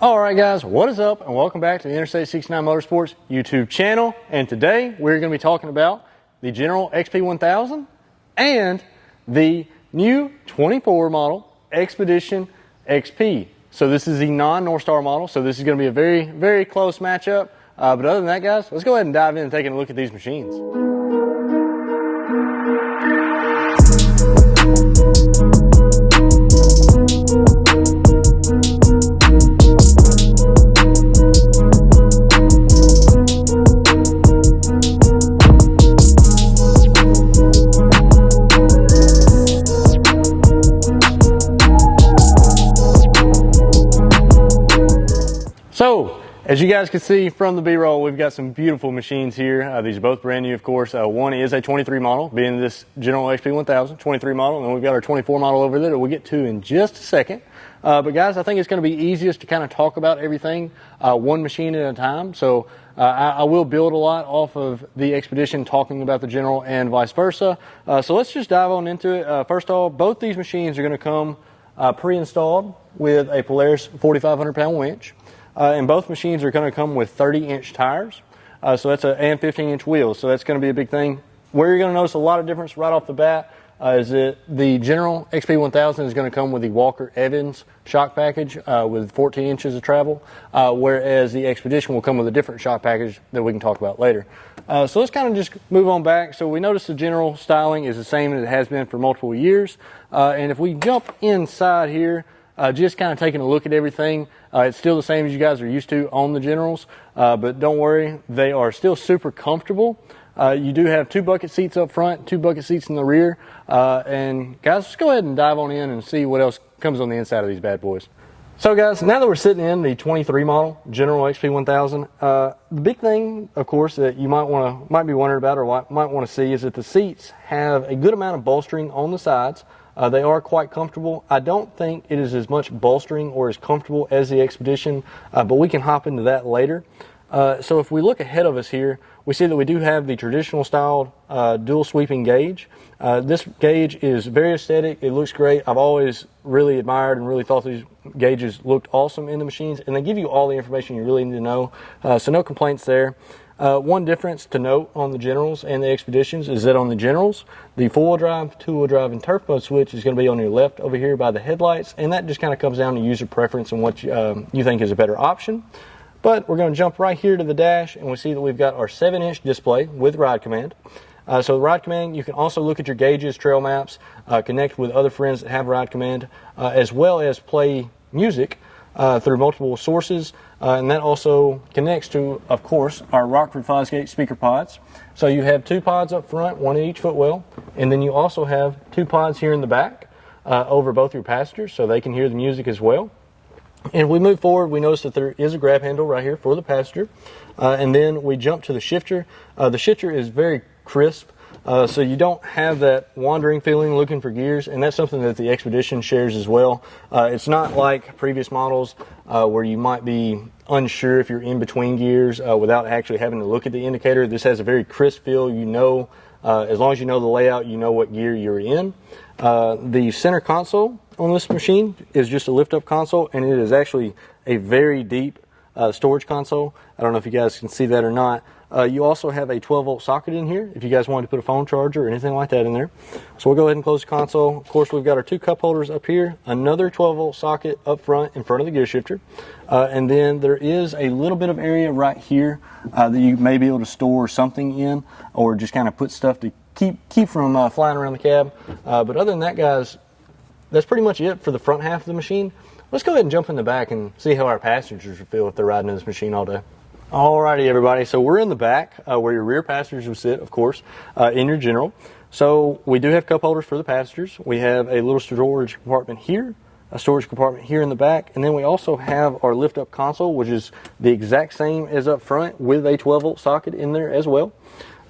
Alright guys, what is up and welcome back to the Interstate 69 Motorsports YouTube channel. And today we're going to be talking about the General XP1000 and the new 24 model XPEDITION XP. So this is the non-North Star model, so this is going to be a very, very close matchup. But other than that guys, let's go ahead and dive in and take a look at these machines. So, as you guys can see from the B-roll, we've got some beautiful machines here. These are both brand new, of course. One is a 23 model, being this General XP1000 23 model, and then we've got our 24 model over there that we'll get to in just a second. But guys, I think it's going to be easiest to kind of talk about everything one machine at a time. So I will build a lot off of the XPEDITION, talking about the General and vice versa. So let's just dive on into it. First of all, both these machines are going to come pre-installed with a Polaris 4,500 pound winch. And both machines are going to come with 30-inch tires, so that's and 15-inch wheels. So that's going to be a big thing. Where you're going to notice a lot of difference right off the bat is that the General XP1000 is going to come with the Walker Evans shock package with 14 inches of travel, whereas the XPEDITION will come with a different shock package that we can talk about later. So let's kind of just move on back. So we notice the general styling is the same as it has been for multiple years. And if we jump inside here, just kind of taking a look at everything, it's still the same as you guys are used to on the Generals, but don't worry, they are still super comfortable. You do have 2 bucket seats up front, 2 bucket seats in the rear, and guys, let's go ahead and dive on in and see what else comes on the inside of these bad boys. So guys, now that we're sitting in the 23 model General XP1000, the big thing, of course, that you might be wondering about or might want to see is that the seats have a good amount of bolstering on the sides. They are quite comfortable. I don't think it is as much bolstering or as comfortable as the XPEDITION, but we can hop into that later. So if we look ahead of us here, we see that we do have the traditional styled dual sweeping gauge. This gauge is very aesthetic. It looks great. I've always really admired and really thought these gauges looked awesome in the machines, and they give you all the information you really need to know. So no complaints there. One difference to note on the Generals and the XPEDITIONs is that on the Generals, the 4-wheel drive, 2-wheel drive, and turf mode switch is going to be on your left over here by the headlights, and that just kind of comes down to user preference and what you think is a better option. But we're going to jump right here to the dash, and we see that we've got our 7-inch display with Ride Command. So the Ride Command, you can also look at your gauges, trail maps, connect with other friends that have Ride Command, as well as play music through multiple sources, and that also connects to, of course, our Rockford Fosgate speaker pods. So you have 2 pods up front, 1 in each footwell, and then you also have 2 pods here in the back over both your passengers, so they can hear the music as well. And if we move forward, we notice that there is a grab handle right here for the passenger, and then we jump to the shifter. The shifter is very crisp. So you don't have that wandering feeling looking for gears, and that's something that the XPEDITION shares as well. It's not like previous models where you might be unsure if you're in between gears without actually having to look at the indicator. This has a very crisp feel. You know, as long as you know the layout, you know what gear you're in. The center console on this machine is just a lift-up console, and it is actually a very deep storage console. I don't know if you guys can see that or not. You also have a 12-volt socket in here if you guys wanted to put a phone charger or anything like that in there. So we'll go ahead and close the console. Of course, we've got our 2 cup holders up here, another 12-volt socket up front in front of the gear shifter, and then there is a little bit of area right here that you may be able to store something in, or just kind of put stuff to keep from flying around the cab. But other than that, guys, that's pretty much it for the front half of the machine. Let's go ahead and jump in the back and see how our passengers will feel if they're riding in this machine all day. Alrighty everybody, so we're in the back where your rear passengers will sit, of course, in your General. So we do have cup holders for the passengers. We have a little storage compartment here, a storage compartment here in the back, and then we also have our lift-up console, which is the exact same as up front with a 12-volt socket in there as well.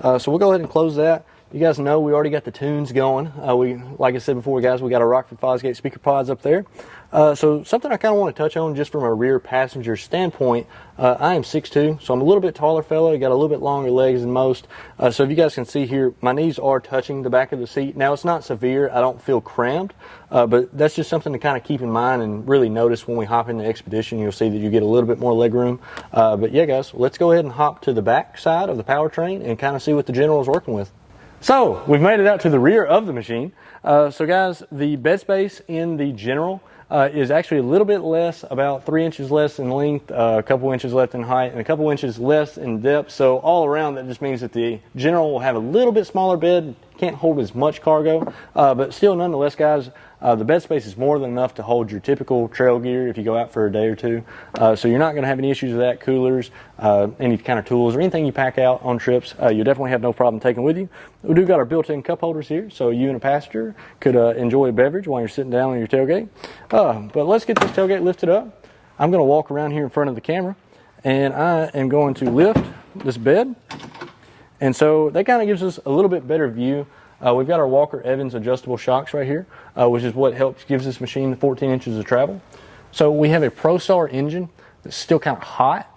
So we'll go ahead and close that. You guys know we already got the tunes going. Like I said before, guys, we got our Rockford Fosgate speaker pods up there. So something I kind of want to touch on just from a rear passenger standpoint, I am 6'2", so I'm a little bit taller fella, got a little bit longer legs than most. So if you guys can see here, my knees are touching the back of the seat. Now it's not severe, I don't feel cramped, but that's just something to kind of keep in mind and really notice when we hop in the Expedition. You'll see that you get a little bit more leg room. But yeah guys, let's go ahead and hop to the back side of the powertrain and kind of see what the General is working with. So we've made it out to the rear of the machine. So guys, the bed space in the General is actually a little bit less, about 3 inches less in length, a couple inches less in height, and a couple inches less in depth. So all around, that just means that the General will have a little bit smaller bed, can't hold as much cargo, but still nonetheless guys, the bed space is more than enough to hold your typical trail gear if you go out for a day or two. So you're not going to have any issues with that, coolers, any kind of tools, or anything you pack out on trips. You definitely have no problem taking with you. We do got our built-in cup holders here, so you and a passenger could enjoy a beverage while you're sitting down on your tailgate. But let's get this tailgate lifted up. I'm going to walk around here in front of the camera, and I am going to lift this bed. And so that kind of gives us a little bit better view. We've got our Walker Evans adjustable shocks right here, which is what gives this machine 14 inches of travel. So we have a ProStar engine that's still kind of hot.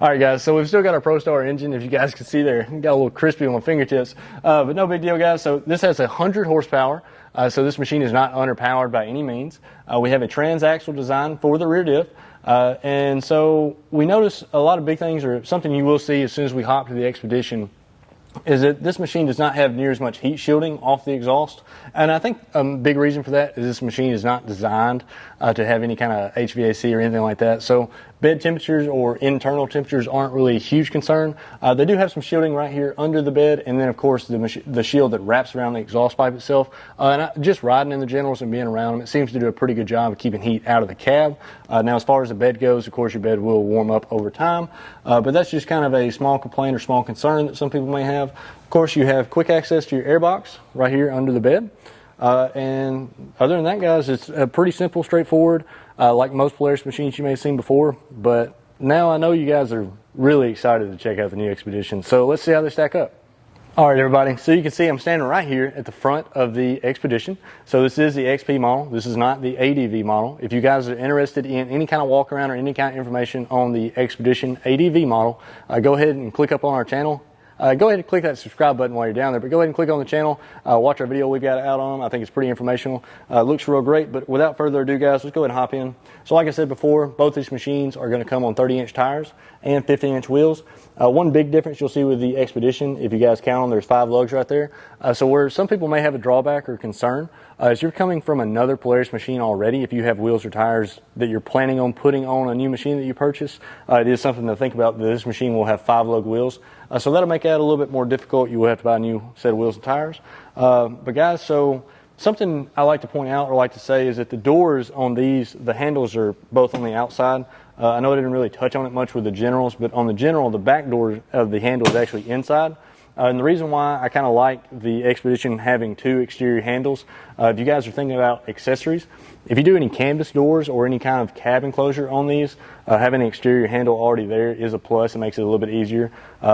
All right, guys, so we've still got our ProStar engine. If you guys can see there, got a little crispy on my fingertips, but no big deal, guys. So this has 100 horsepower. So this machine is not underpowered by any means. We have a transaxle design for the rear diff. And so we notice a lot of big things, or something you will see as soon as we hop to the Expedition, is that this machine does not have near as much heat shielding off the exhaust. And I think a big reason for that is this machine is not designed to have any kind of HVAC or anything like that. So bed temperatures or internal temperatures aren't really a huge concern. They do have some shielding right here under the bed, and then of course the shield that wraps around the exhaust pipe itself. Just riding in the Generals and being around them, it seems to do a pretty good job of keeping heat out of the cab. Now as far as the bed goes, of course your bed will warm up over time, but that's just kind of a small complaint or small concern that some people may have. Of course you have quick access to your air box right here under the bed. And other than that, guys, it's pretty simple, straightforward, like most Polaris machines you may have seen before. But now I know you guys are really excited to check out the new Expedition. So let's see how they stack up. All right, everybody. So you can see I'm standing right here at the front of the Expedition. So this is the XP model. This is not the ADV model. If you guys are interested in any kind of walk around or any kind of information on the Expedition ADV model, go ahead and click up on our channel. Go ahead and click that subscribe button while you're down there, but go ahead and click on the channel, watch our video we've got out on them. I think it's pretty informational. Looks real great, but without further ado, guys, let's go ahead and hop in. So like I said before, both these machines are going to come on 30-inch tires and 15-inch wheels. One big difference you'll see with the Expedition, if you guys count them, there's 5 lugs right there. So where some people may have a drawback or concern, is you're coming from another Polaris machine already. If you have wheels or tires that you're planning on putting on a new machine that you purchase, it is something to think about that this machine will have 5 lug wheels. So that'll make that a little bit more difficult. You will have to buy a new set of wheels and tires. But guys, so something I like to point out or like to say is that the doors on these, the handles are both on the outside. I know I didn't really touch on it much with the Generals, but on the General, the back door of the handle is actually inside. And the reason why I kind of like the Expedition having 2 exterior handles, if you guys are thinking about accessories, if you do any canvas doors or any kind of cab enclosure on these, having an exterior handle already there is a plus. It makes it a little bit easier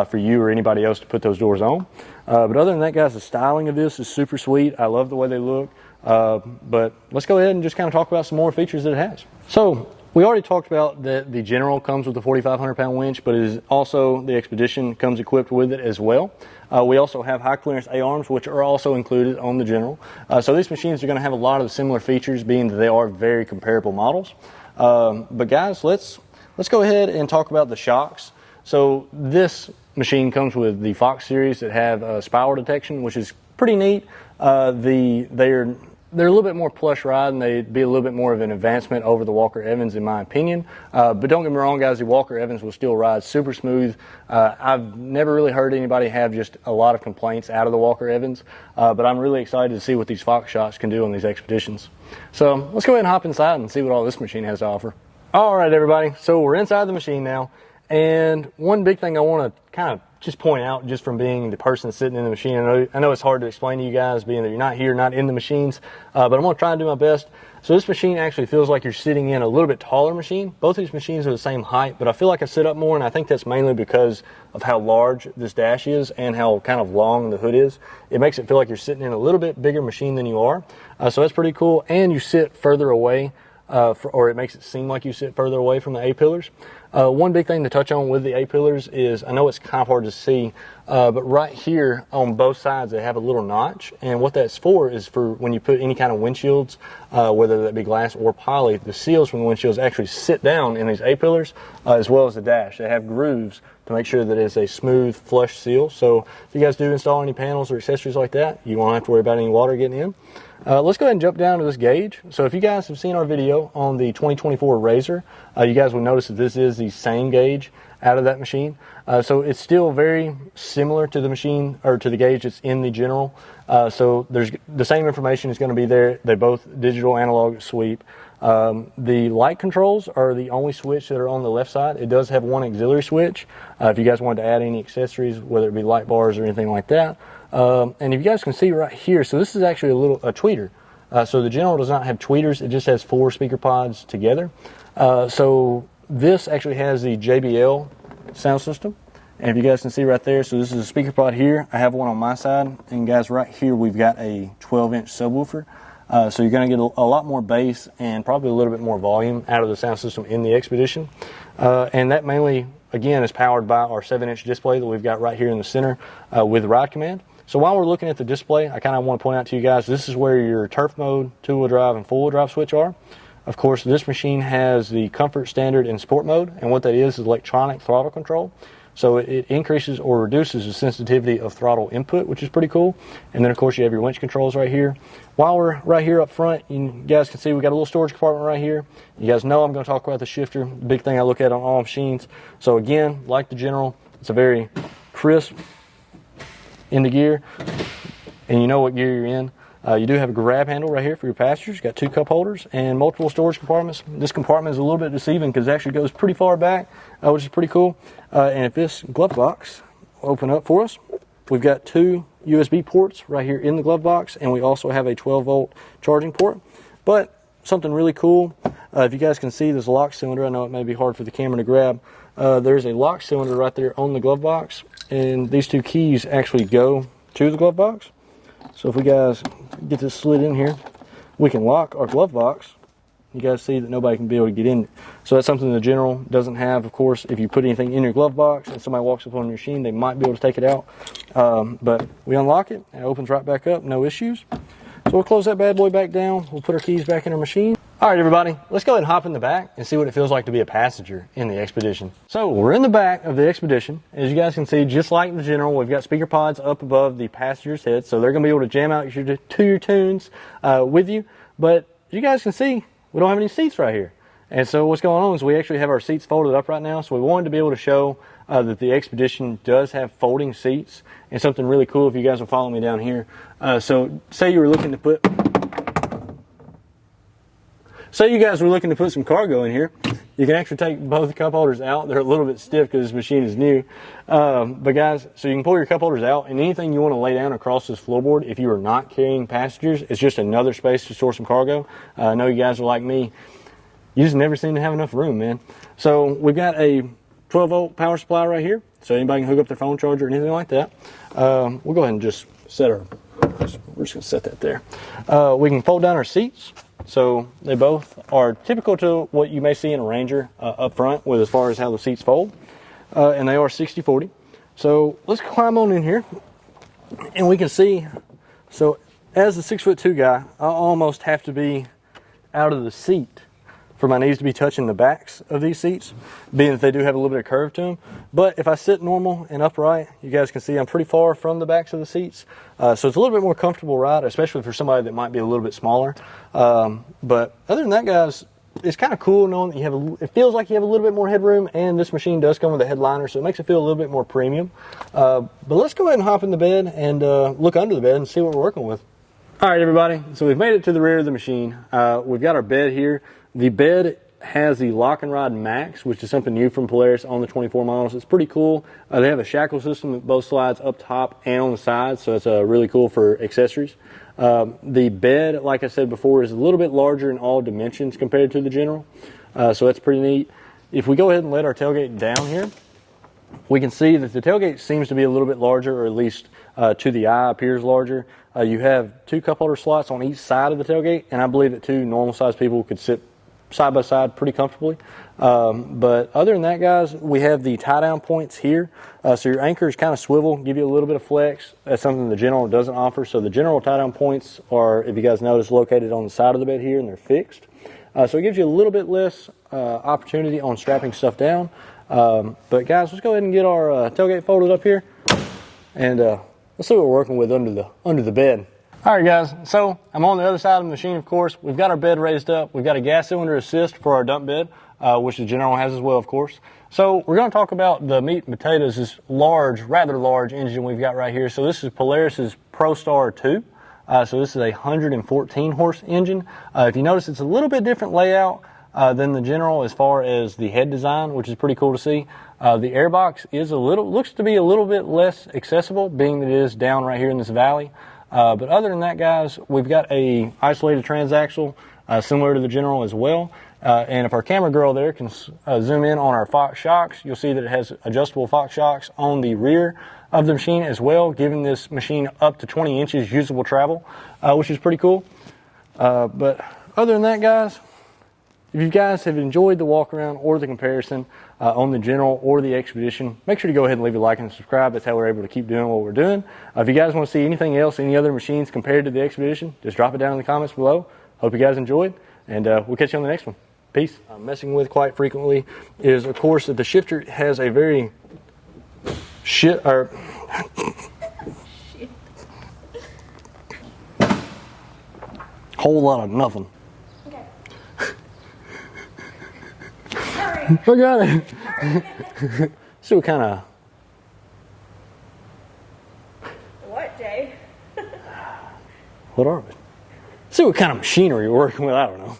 for you or anybody else to put those doors on. But other than that, guys, the styling of this is super sweet. I love the way they look. But let's go ahead and just kind of talk about some more features that it has. So we already talked about that the General comes with a 4,500 pound winch, but it is also the Expedition comes equipped with it as well. We also have high clearance A-arms, which are also included on the General. So these machines are going to have a lot of the similar features, being that they are very comparable models. But guys, let's go ahead and talk about the shocks. So this machine comes with the Fox series that have spiral detection, which is pretty neat. They're a little bit more plush ride, and they'd be a little bit more of an advancement over the Walker Evans, in my opinion. But don't get me wrong, guys, the Walker Evans will still ride super smooth. I've never really heard anybody have just a lot of complaints out of the Walker Evans, but I'm really excited to see what these Fox shocks can do on these Expeditions. So let's go ahead and hop inside and see what all this machine has to offer. All right, everybody, so we're inside the machine now, and one big thing I want to kind of just point out, just from being the person sitting in the machine, I know it's hard to explain to you guys, being that you're not here, not in the machines, but I'm going to try and do my best. So this machine actually feels like you're sitting in a little bit taller machine. Both of these machines are the same height, but I feel like I sit up more, and I think that's mainly because of how large this dash is and how kind of long the hood is. It makes it feel like you're sitting in a little bit bigger machine than you are. So that's pretty cool, and you sit further away, or it makes it seem like you sit further away from the A-pillars. One big thing to touch on with the A-pillars is, I know it's kind of hard to see, but right here on both sides they have a little notch, and what that's for is for when you put any kind of windshields, whether that be glass or poly, the seals from the windshields actually sit down in these A-pillars, as well as the dash. They have grooves to make sure that it's a smooth, flush seal. So if you guys do install any panels or accessories like that, you won't have to worry about any water getting in. Let's go ahead and jump down to this gauge. So if you guys have seen our video on the 2024 Razor, you guys will notice that this is the same gauge out of that machine. So it's still very similar to the machine, or to the gauge that's in the General. So there's the same information is going to be there. They're both digital analog sweep. The light controls are the only switch that are on the left side. It does have one auxiliary switch if you guys wanted to add any accessories, whether it be light bars or anything like that. And if you guys can see right here, so this is actually a tweeter. So the General does not have tweeters, it just has 4 speaker pods together. So this actually has the JBL sound system. And if you guys can see right there, so this is a speaker pod here. I have one on my side, and guys, right here we've got a 12-inch subwoofer. So you're going to get a lot more bass and probably a little bit more volume out of the sound system in the XPEDITION. And that mainly, again, is powered by our 7-inch display that we've got right here in the center with ride command. So while we're looking at the display, I kind of want to point out to you guys, this is where your turf mode, two-wheel drive, and four-wheel drive switch are. Of course, this machine has the comfort, standard, and sport mode, and what that is electronic throttle control. So it increases or reduces the sensitivity of throttle input, which is pretty cool. And then, of course, you have your winch controls right here. While we're right here up front, you guys can see we got a little storage compartment right here. You guys know I'm going to talk about the shifter, the big thing I look at on all machines. So again, like the General, it's a very crisp into gear, and you know what gear you're in. You do have a grab handle right here for your passengers. You've got 2 cup holders and multiple storage compartments. This compartment is a little bit deceiving because it actually goes pretty far back, which is pretty cool. And if this glove box will open up for us, we've got 2 USB ports right here in the glove box, and we also have a 12-volt charging port. But something really cool, if you guys can see this lock cylinder, I know it may be hard for the camera to grab. There's a lock cylinder right there on the glove box, and these 2 keys actually go to the glove box. So if we guys get this slid in here, we can lock our glove box. You guys see that nobody can be able to get in it. So that's something the General doesn't have. Of course, if you put anything in your glove box and somebody walks up on your machine, they might be able to take it out. But we unlock it, and it opens right back up, no issues. So we'll close that bad boy back down. We'll put our keys back in our machine. All right, everybody, let's go ahead and hop in the back and see what it feels like to be a passenger in the XPEDITION. So we're in the back of the XPEDITION. As you guys can see, just like the General, we've got speaker pods up above the passenger's head, so they're going to be able to jam out your tunes with you. But as you guys can see, we don't have any seats right here. And so what's going on is we actually have our seats folded up right now, so we wanted to be able to show that the XPEDITION does have folding seats, and something really cool if you guys will follow me down here. So say you were looking to put... Say you guys were looking to put some cargo in here, you can actually take both cup holders out. They're a little bit stiff because this machine is new. But guys, so you can pull your cup holders out, and anything you want to lay down across this floorboard, if you are not carrying passengers, it's just another space to store some cargo. I know you guys are like me. You just never seem to have enough room, man. So we've got a 12-volt power supply right here, so anybody can hook up their phone charger or anything like that. We'll go ahead and just set our... We're just going to set that there. We can fold down our seats. So they both are typical to what you may see in a Ranger up front with as far as how the seats fold. And they are 60/40. So let's climb on in here and we can see. So as a 6'2" guy, I almost have to be out of the seat for my knees to be touching the backs of these seats, being that they do have a little bit of curve to them. But if I sit normal and upright, you guys can see I'm pretty far from the backs of the seats. So it's a little bit more comfortable ride, especially for somebody that might be a little bit smaller. But other than that, guys, it's kind of cool knowing that you have it feels like you have a little bit more headroom, and this machine does come with a headliner, so it makes it feel a little bit more premium. But let's go ahead and hop in the bed and look under the bed and see what we're working with. All right, everybody, so we've made it to the rear of the machine. We've got our bed here. The bed has the Lock and Ride Max, which is something new from Polaris on the 24 models. It's pretty cool. They have a shackle system with both slides up top and on the sides, so it's really cool for accessories. The bed, like I said before, is a little bit larger in all dimensions compared to the General, so that's pretty neat. If we go ahead and let our tailgate down here, we can see that the tailgate seems to be a little bit larger, or at least to the eye appears larger. You have 2 cup holder slots on each side of the tailgate, and I believe that 2 normal sized people could sit side by side pretty comfortably. But other than that, guys, we have the tie down points here. So your anchors kind of swivel, give you a little bit of flex. That's something the General doesn't offer. So the General tie down points are, if you guys notice, located on the side of the bed here, and they're fixed. So it gives you a little bit less opportunity on strapping stuff down. But guys, let's go ahead and get our tailgate folded up here, and let's see what we're working with under the bed. All right, guys, so I'm on the other side of the machine, of course. We've got our bed raised up. We've got a gas cylinder assist for our dump bed, which the General has as well, of course. So we're going to talk about the meat and potatoes, this large, rather large engine we've got right here. So this is Polaris's ProStar 2. So this is a 114 horse engine. If you notice, it's a little bit different layout than the General as far as the head design, which is pretty cool to see. The airbox is looks to be a little bit less accessible, being that it is down right here in this valley. But other than that, guys, we've got a isolated transaxle similar to the General as well. And if our camera girl there can zoom in on our Fox shocks, you'll see that it has adjustable Fox shocks on the rear of the machine as well, giving this machine up to 20 inches usable travel, which is pretty cool. But other than that, guys, if you guys have enjoyed the walk around or the comparison on the General or the XPEDITION, make sure to go ahead and leave a like and subscribe. That's how we're able to keep doing what we're doing. If you guys want to see anything else, any other machines compared to the XPEDITION, just drop it down in the comments below. Hope you guys enjoyed, and we'll catch you on the next one. Peace. I'm messing with quite frequently is, of course, that the shifter has a very whole lot of nothing. Okay. I got it. See what kind of... What, Jay? What are we? See what kind of machinery you're working with. I don't know.